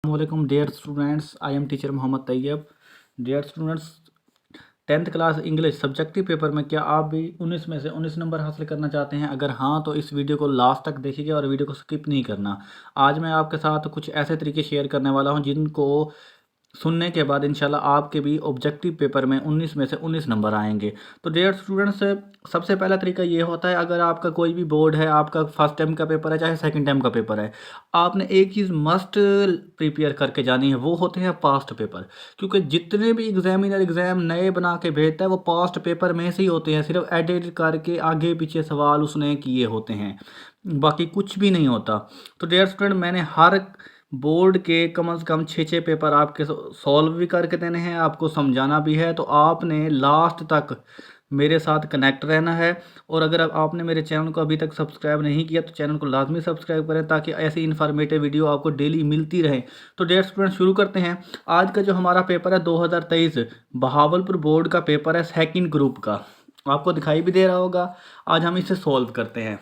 Assalamualaikum dear students, I am teacher Mohammad Tayyab. Dear students, 10th class English subjective paper में क्या आप भी 19 में से 19 नंबर हासिल करना चाहते हैं? अगर हाँ तो इस वीडियो को लास्ट तक देखिएगा और वीडियो को स्किप नहीं करना। आज मैं आपके साथ कुछ ऐसे तरीके शेयर करने वाला हूं जिनको सुनने के बाद इंशाल्लाह आपके भी ऑब्जेक्टिव पेपर में 19 में से 19 नंबर आएंगे। तो डियर स्टूडेंट्स, सबसे पहला तरीका ये होता है, अगर आपका कोई भी बोर्ड है, आपका फर्स्ट टाइम का पेपर है चाहे सेकंड टाइम का पेपर है, आपने एक चीज़ मस्ट प्रिपेयर करके जानी है, वो होते हैं पास्ट पेपर। क्योंकि जितने भी एग्जामिनर एग्ज़ाम नए बना के भेजता है वो पास्ट पेपर में से ही होते हैं, सिर्फ एडिट करके आगे पीछे सवाल उसने किए होते हैं, बाकी कुछ भी नहीं होता। तो डियर स्टूडेंट, मैंने हर बोर्ड के कम से कम 6 पेपर आपके सॉल्व भी करके देने हैं, आपको समझाना भी है। तो आपने लास्ट तक मेरे साथ कनेक्ट रहना है। और अगर आपने मेरे चैनल को अभी तक सब्सक्राइब नहीं किया तो चैनल को लाजमी सब्सक्राइब करें ताकि ऐसी इन्फॉर्मेटिव वीडियो आपको डेली मिलती रहे। तो डियर स्टूडेंट, शुरू करते हैं। आज का जो हमारा पेपर है 2023 बहावलपुर बोर्ड का पेपर है, सेकंड ग्रुप का, आपको दिखाई भी दे रहा होगा। आज हम इसे सॉल्व करते हैं।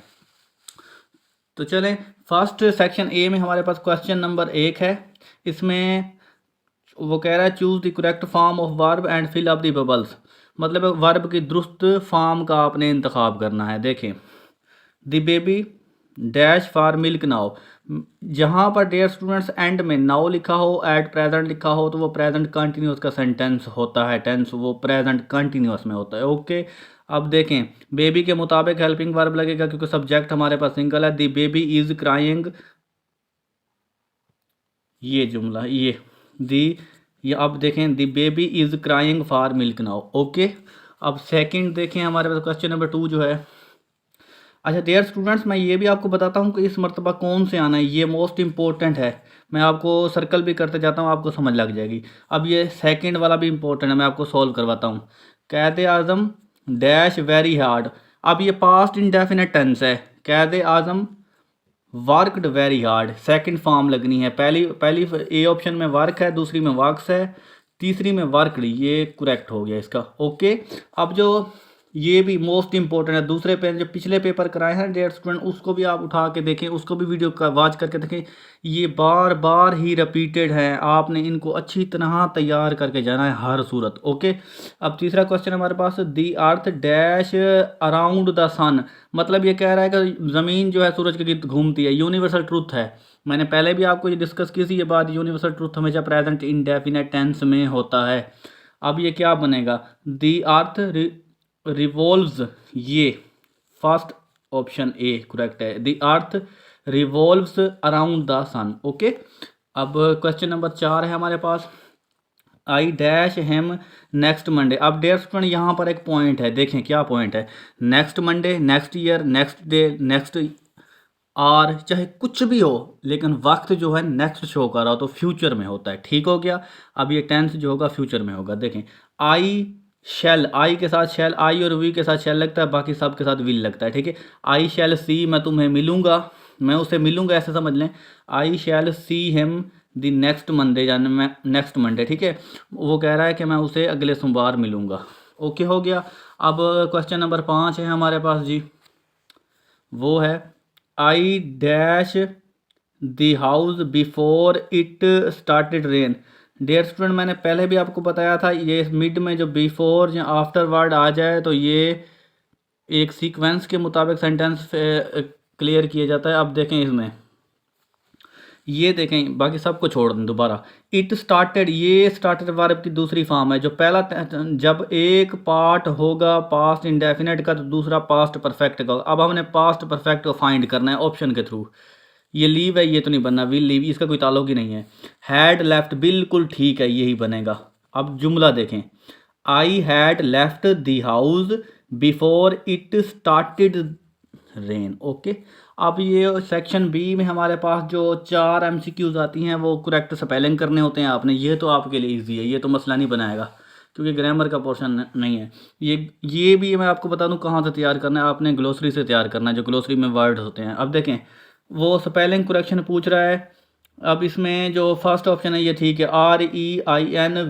तो चलें, फर्स्ट सेक्शन ए में हमारे पास क्वेश्चन नंबर 1 है। इसमें वो कह रहा है choose the correct form of verb and fill up the bubbles. मतलब वर्ब की दुरुस्त फॉर्म का आपने इंतखाब करना है। देखें, the baby dash for milk now. जहाँ पर डियर स्टूडेंट्स एंड में नाउ लिखा हो, एट प्रेजेंट लिखा हो, तो वो प्रेजेंट कंटिन्यूस का सेंटेंस होता है, टेंस वो प्रेजेंट कंटिन्यूस में होता है। ओके, अब देखें, बेबी के मुताबिक हेल्पिंग वर्ब लगेगा क्योंकि सब्जेक्ट हमारे पास सिंगल है। द बेबी इज क्राइंग, ये जुमला ये अब देखें, the baby is crying for milk now. Okay, अब सेकंड देखें, हमारे पास क्वेश्चन नंबर 2 जो है। अच्छा डियर स्टूडेंट्स, मैं ये भी आपको बताता हूँ कि इस मरतबा कौन से आना है, ये मोस्ट इंपॉर्टेंट है। मैं आपको सर्कल भी करते जाता हूँ, आपको समझ लग जाएगी। अब ये सेकंड वाला भी इंपॉर्टेंट है, मैं आपको सॉल्व करवाता हूँ। कैद आज़म डैश वेरी हार्ड। अब ये पास्ट इंडेफिनिट टेंस है। Quaid Azam worked very hard, second form लगनी है। पहली ए ऑप्शन में वर्क है, दूसरी में वर्क्स है, तीसरी में वर्कड, ये करेक्ट हो गया इसका। ओके, अब जो ये भी मोस्ट इंपॉर्टेंट है, दूसरे पे जो पिछले पेपर कराए हैं डियर स्टूडेंट, उसको भी आप उठा के देखें, उसको भी वीडियो का वॉच करके देखें। ये बार बार ही रिपीटेड है, आपने इनको अच्छी तरह तैयार करके जाना है हर सूरत। ओके, अब तीसरा क्वेश्चन हमारे पास, दी अर्थ डैश अराउंड द सन। मतलब ये कह रहा है कि ज़मीन जो है सूरज के गिर्द घूमती है, यूनिवर्सल ट्रूथ है। मैंने पहले भी आपको ये डिस्कस की थी ये बात, यूनिवर्सल ट्रूथ हमेशा प्रेजेंट इंडेफिनिट टेंस में होता है। अब ये क्या बनेगा, दी अर्थ रिवॉल्व्स, ये फर्स्ट ऑप्शन ए करेक्ट है, the earth revolves around the sun. Okay, अब क्वेश्चन नंबर 4 है हमारे पास, I dash him next Monday. अब डेयर स्टूडेंट यहाँ पर एक पॉइंट है, देखें क्या पॉइंट है। Next Monday, next year, next day, next hour, चाहे कुछ भी हो, लेकिन वक्त जो है नेक्स्ट शो कर रहा हो तो फ्यूचर में होता है। ठीक हो गया। अब ये टेंस जो होगा फ्यूचर में होगा। देखें, आई शैल, आई के साथ शैल, आई और वी के साथ शैल लगता है, बाकी सब के साथ विल लगता है। ठीक है, आई शैल सी, मैं तुम्हें मिलूंगा, मैं उससे मिलूंगा, ऐसे समझ लें। I shall see him the next Monday, यानी मैं नेक्स्ट मंडे। ठीक है, वो कह रहा है कि मैं उसे अगले सोमवार मिलूंगा। ओके हो गया। अब क्वेश्चन नंबर 5 है हमारे पास जी, वो है I dash the house before it started rain. Dear student, मैंने पहले भी आपको बताया था, ये मिड में जो बिफोर या आफ्टर वर्ड आ जाए तो ये एक सीक्वेंस के मुताबिक सेंटेंस क्लियर किया जाता है। अब देखें इसमें, ये देखें, बाकी सबको छोड़ दें दोबारा। इट स्टार्टेड, ये स्टार्टेड वर्ब की दूसरी फॉर्म है। जो पहला जब एक पार्ट होगा पास्ट इंडेफिनिट का तो दूसरा पास्ट परफेक्ट का। अब हमने पास्ट परफेक्ट को फाइंड करना है ऑप्शन के थ्रू। ये लीव है, ये तो नहीं बनना, विल लीव, इसका कोई ताल्लुक ही नहीं है। हैड लेफ्ट, बिल्कुल ठीक है, यही बनेगा। अब जुमला देखें, I had left the house before it started rain. Okay, अब ये सेक्शन बी में हमारे पास जो 4 MCQs आती हैं वो करेक्ट स्पेलिंग करने होते हैं आपने। ये तो आपके लिए इजी है, ये तो मसला नहीं बनाएगा क्योंकि ग्रामर का पोर्शन नहीं है। ये भी मैं आपको बता दूं कहाँ से तैयार करना है, आपने ग्लोसरी से तैयार करना है, जो ग्लोसरी में वर्ड होते हैं। अब देखें, वो स्पेलिंग करेक्शन पूछ रहा है। अब इसमें जो फर्स्ट ऑप्शन है ये ठीक है, REINVIGORATE,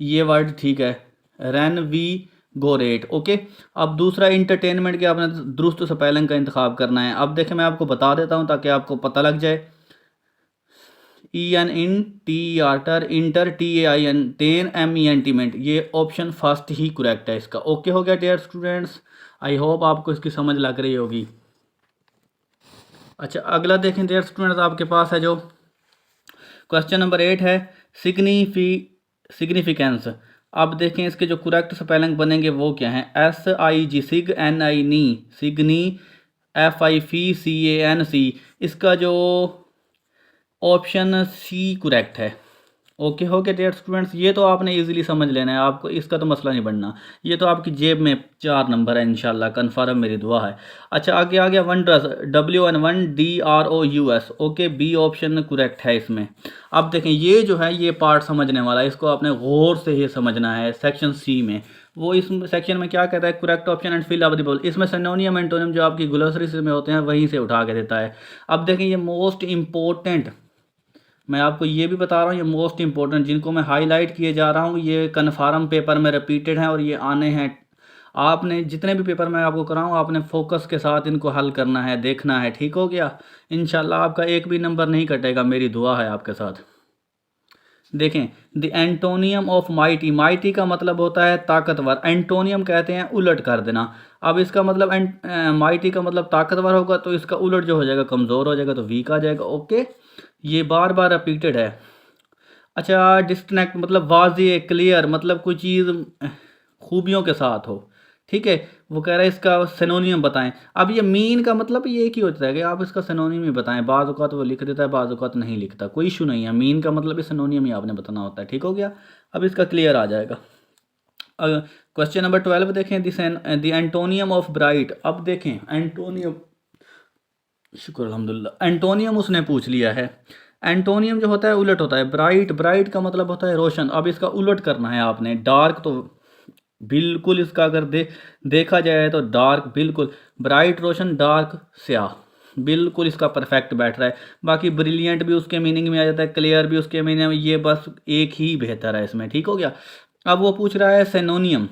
ये वर्ड ठीक है। रन वी गो रेट। ओके, अब दूसरा इंटरटेनमेंट के आपने दुरुस्त स्पेलिंग का इंतखाब करना है। अब देखें मैं आपको बता देता हूँ ताकि आपको पता लग जाए। ENNTER इंटर TAIN टेन MENTमेंट, ये ऑप्शन फर्स्ट ही करेक्ट है इसका। ओके हो गया डियर स्टूडेंट्स, आई होप आपको इसकी समझ लग रही होगी। अच्छा अगला देखें डियर स्टूडेंट्स, आपके पास है जो क्वेश्चन नंबर 8 है सिग्निफिकेंस। अब देखें इसके जो करेक्ट स्पेलिंग बनेंगे वो क्या हैं। SIG सिग, NI नी, सिग्नी, FIFCANC, इसका जो ऑप्शन सी करेक्ट है। ओके हो गया डियर स्टूडेंट्स, ये तो आपने इजीली समझ लेना है, आपको इसका तो मसला नहीं बनना, ये तो आपकी जेब में 4 नंबर है इंशाल्लाह, कन्फर्म मेरी दुआ है। अच्छा आगे आ गया wondrous, WNDROUS। Okay, B option correct है इसमें। अब देखें ये जो है ये पार्ट समझने वाला है, इसको आपने गौर से ही समझना है। सेक्शन सी में वो इस सेक्शन में क्या कहता है, correct option and fill up the bubble. इसमें सिनोनियम एंटोनियम जो आपकी ग्लोसरी में होते हैं वहीं से उठा के देता है। अब देखें ये मोस्ट इंपॉर्टेंट, मैं आपको ये भी बता रहा हूँ, ये मोस्ट इंपॉर्टेंट जिनको मैं हाईलाइट किए जा रहा हूँ ये कन्फर्म पेपर में रिपीटेड हैं और ये आने हैं। आपने जितने भी पेपर मैं आपको कराऊँ आपने फोकस के साथ इनको हल करना है, देखना है, ठीक हो गया। इंशाल्लाह आपका एक भी नंबर नहीं कटेगा, मेरी दुआ है आपके साथ। देखें the antonym of mighty, mighty का मतलब होता है ताकतवर, एंटोनियम कहते हैं उलट कर देना। अब इसका मतलब माइटी का मतलब ताकतवर होगा तो इसका उलट जो हो जाएगा कमज़ोर हो जाएगा, तो वीक आ जाएगा। ओके, ये बार बार रिपीटेड है। अच्छा डिस्कनेक्ट मतलब वाज़े क्लियर, मतलब कोई चीज़ खूबियों के साथ हो, ठीक है। वो कह रहा है इसका सिनोनियम बताएं। अब ये मीन का मतलब ये एक ही होता है कि आप इसका सिनोनियम ही बताएं, बाज़ औक़ात वो लिख देता है, बाज़ औक़ात नहीं लिखता, कोई इशू नहीं है। मीन का मतलब सिनोनियम ही आपने बताना होता है, ठीक हो गया। अब इसका क्लियर आ जाएगा। क्वेश्चन नंबर 12 देखें, द एंटोनियम ऑफ ब्राइट। अब देखें एंटोनियम, शुक्र अल्हम्दुलिल्लाह, एंटोनियम उसने पूछ लिया है। एंटोनियम जो होता है उलट होता है, ब्राइट, ब्राइट का मतलब होता है रोशन। अब इसका उलट करना है आपने, डार्क तो बिल्कुल इसका अगर देखा जाए तो डार्क बिल्कुल, ब्राइट रोशन, डार्क स्याह, बिल्कुल इसका परफेक्ट बैठ रहा है। बाकी ब्रिलियंट भी उसके मीनिंग में आ जाता है, क्लियर भी उसके मीनिंग में, ये बस एक ही बेहतर है इसमें, ठीक हो गया। अब वो पूछ रहा है सिनोनियम,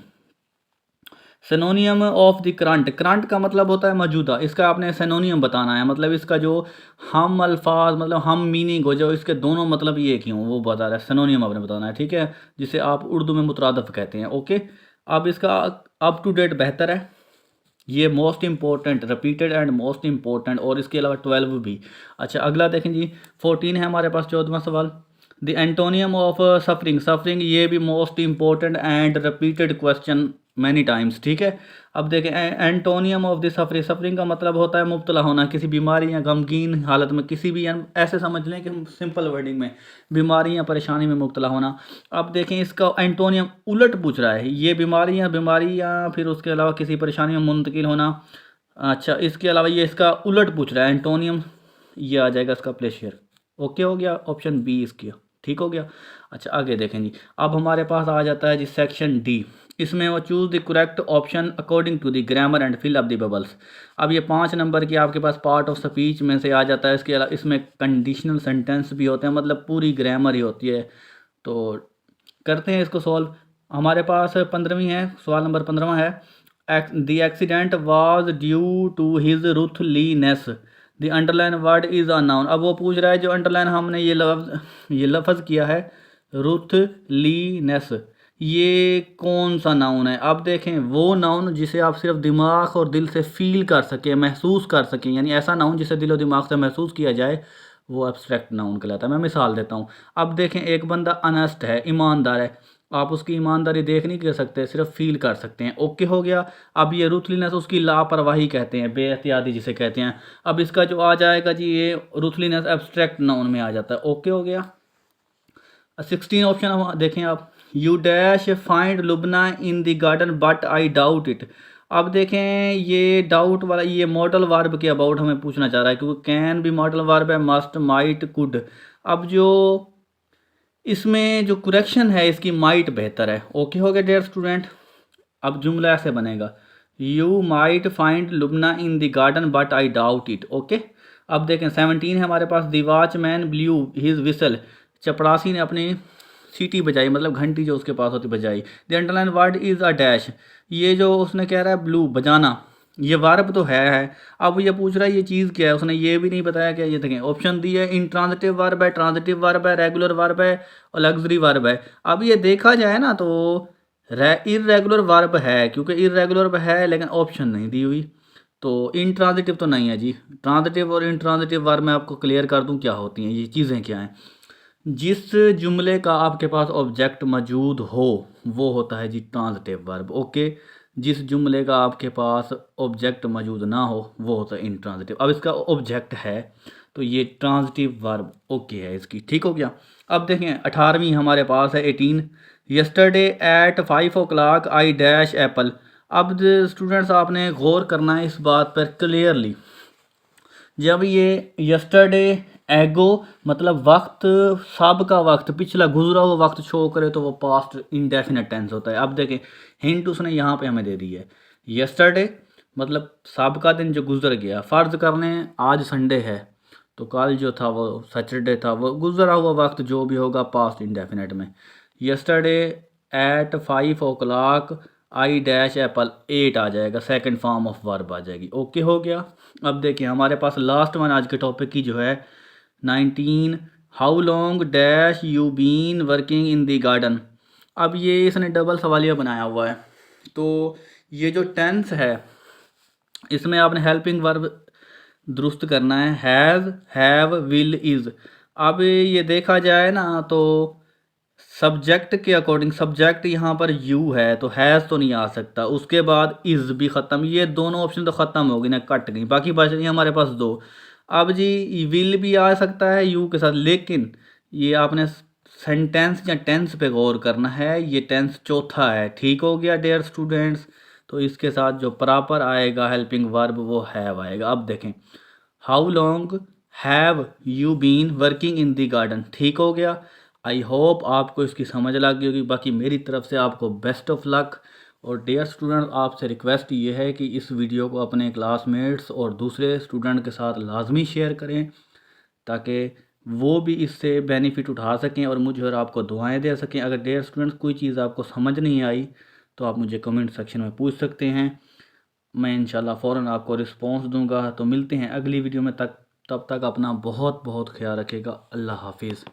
सिनोनियम ऑफ द करंट। करंट का मतलब होता है मौजूदा, इसका आपने सिनोनियम बताना है, मतलब इसका जो हम अल्फाज मतलब हम मीनिंग हो, जो इसके दोनों मतलब ये एक ही हों वो बता रहा है, सिनोनियम आपने बताना है, ठीक है, जिसे आप उर्दू में मुतरादफ कहते हैं। ओके, अब इसका अप टू डेट बेहतर है, ये most important, repeated and most important, और इसके अलावा 12 भी। अच्छा अगला देखें जी, 14 है हमारे पास 14वां सवाल, the antonym of suffering. Suffering ये भी most important and repeated question many times, ठीक है। अब देखें antonym of the suffering, suffering का मतलब होता है मुब्तला होना, किसी बीमारी या गमगीन हालत में, किसी भी ऐसे समझ लें कि सिंपल वर्डिंग में बीमारी या परेशानी में मुब्तला होना। अब देखें इसका एंटोनियम उलट पूछ रहा है, ये बीमारी या फिर उसके अलावा किसी परेशानी में मुंतकिल होना। अच्छा इसके अलावा ये इसका उलट पूछ रहा है एंटोनियम, ये आ जाएगा इसका प्लेशियर। ओके हो गया, ऑप्शन बी इसकी, ठीक हो गया। अच्छा आगे देखें जी, अब हमारे पास आ जाता है जी सेक्शन डी। इसमें वो choose the correct option according to the grammar and fill up the bubbles. अब ये 5 नंबर की आपके पास पार्ट ऑफ स्पीच में से आ जाता है। इसके अलावा इसमें कंडीशनल सेंटेंस भी होते हैं, मतलब पूरी ग्रामर ही होती है। तो करते हैं इसको सॉल्व। हमारे पास 15वीं है, सवाल नंबर 15वां है, the accident was due to his ruthlessness, the underline word is a noun. अब वो पूछ रहा है जो अंडरलाइन हमने ये लफ्ज़ किया है रूथलीनेस, ये कौन सा नाउन है। अब देखें वो नाउन जिसे आप सिर्फ दिमाग और दिल से फील कर सकें, महसूस कर सकें, यानी ऐसा नाउन जिसे दिल और दिमाग से महसूस किया जाए, वो एब्स्ट्रैक्ट नाउन कहलाता है। मैं मिसाल देता हूँ। अब देखें एक बंदा अनेस्ट है, ईमानदार है, आप उसकी ईमानदारी देख नहीं कर सकते, सिर्फ फील कर सकते हैं। ओके हो गया। अब ये रूथलीनेस उसकी लापरवाही कहते हैं, बेएहतियाती जिसे कहते हैं। अब इसका जो आ जाएगा जी, ये रूथलीनेस एब्स्ट्रैक्ट नाउन में आ जाता है। ओके हो गया। 16 ऑप्शन देखें आप, you dash find Lubna in the garden but I doubt it. अब देखें ये डाउट वाला, ये मॉडल वर्ब के अबाउट हमें पूछना चाह रहा है, क्योंकि कैन भी मॉडल वर्ब है, मस्ट, माइट, कुड। अब जो इसमें जो करेक्शन है इसकी माइट बेहतर है। ओके हो गया डियर स्टूडेंट। अब जुमला ऐसे बनेगा, you might find Lubna in the garden but I doubt it. Okay. अब देखें 17 है हमारे पास, the watchman blew his whistle, चपड़ासी ने अपनी सीटी बजाई, मतलब घंटी जो उसके पास होती बजाई। The underline word is a dash, ये जो उसने कह रहा है ब्लू बजाना, ये वर्ब तो है। अब ये पूछ रहा है ये चीज़ क्या है, उसने ये भी नहीं बताया क्या। ये देखें ऑप्शन दी है, इंट्रांजिटिव वर्ब है, ट्रांजिटिव वर्ब है, रेगुलर वर्ब है और लग्जरी वर्ब है। अब ये देखा जाए ना तो इर्रेगुलर वर्ब है, क्योंकि इर्रेगुलर वर्ब है लेकिन ऑप्शन नहीं दी हुई, तो इंट्रांजिटिव तो नहीं है जी। ट्रांजिटिव और इंट्रांजिटिव वर्ब मैं आपको क्लियर कर दूं क्या होती हैं, ये चीज़ें क्या हैं। जिस जुमले का आपके पास ऑब्जेक्ट मौजूद हो वो होता है जी ट्रांजिटिव वर्ब, ओके। जिस जुमले का आपके पास ऑब्जेक्ट मौजूद ना हो वो होता है इंट्रांजिटिव। अब इसका ऑब्जेक्ट है तो ये ट्रांजिटिव वर्ब ओके है इसकी, ठीक हो गया। अब देखें 18वीं हमारे पास है 18, yesterday at 5 o'clock I dash Apple. अब स्टूडेंट्स आपने गौर करना है इस बात पर क्लियरली, जब ये यस्टरडे एगो मतलब वक्त, सब का वक्त, पिछला गुजरा हुआ वक्त शो करे तो वो पास्ट इंडेफिनेट टेंस होता है। अब देखें हिंट उसने यहाँ पे हमें दे दी है, यस्टरडे मतलब सब का दिन जो गुजर गया, फ़र्ज़ कर लें आज संडे है तो कल जो था वो सैटरडे था, वो गुजरा हुआ वक्त जो भी होगा पास्ट इंडेफिनेट में। Yesterday at 5 o'clock I dash Apple 8 आ जाएगा, सेकंड फॉर्म ऑफ वर्ब आ जाएगी, ओके हो गया। अब देखिए हमारे पास लास्ट वन आज के टॉपिक की जो है 19, how long dash you been working in the garden. अब ये इसने डबल सवालिया बनाया हुआ है, तो ये जो टेंस है इसमें आपने हेल्पिंग वर्ब दुरुस्त करना है, हैज़, हैव, विल, इज़। अब ये देखा जाए ना तो सब्जेक्ट के अकॉर्डिंग, सब्जेक्ट यहाँ पर यू है तो हैज़ तो नहीं आ सकता, उसके बाद इज़ भी ख़त्म, ये दोनों ऑप्शन तो ख़त्म हो गई ना, कट गई, बाकी बच रही हमारे पास दो। अब जी विल भी आ सकता है यू के साथ, लेकिन ये आपने सेंटेंस या टेंस पे गौर करना है, ये टेंस चौथा है, ठीक हो गया डियर स्टूडेंट्स। तो इसके साथ जो प्रॉपर आएगा हेल्पिंग वर्ब वो हैव आएगा। अब देखें how long have you been working in the garden, ठीक हो गया। आई होप आपको इसकी समझ लग गई होगी। बाकी मेरी तरफ से आपको बेस्ट ऑफ लक। और डियर स्टूडेंट आपसे रिक्वेस्ट ये है कि इस वीडियो को अपने क्लासमेट्स और दूसरे स्टूडेंट के साथ लाजमी शेयर करें ताकि वो भी इससे बेनिफिट उठा सकें और मुझे और आपको दुआएं दे सकें। अगर डियर स्टूडेंट्स कोई चीज़ आपको समझ नहीं आई तो आप मुझे कमेंट सेक्शन में पूछ सकते हैं, मैं इंशाल्लाह फ़ौरन आपको रिस्पॉन्स दूंगा। तो मिलते हैं अगली वीडियो में, तब तक अपना बहुत बहुत ख्याल रखिएगा। अल्लाह हाफिज़।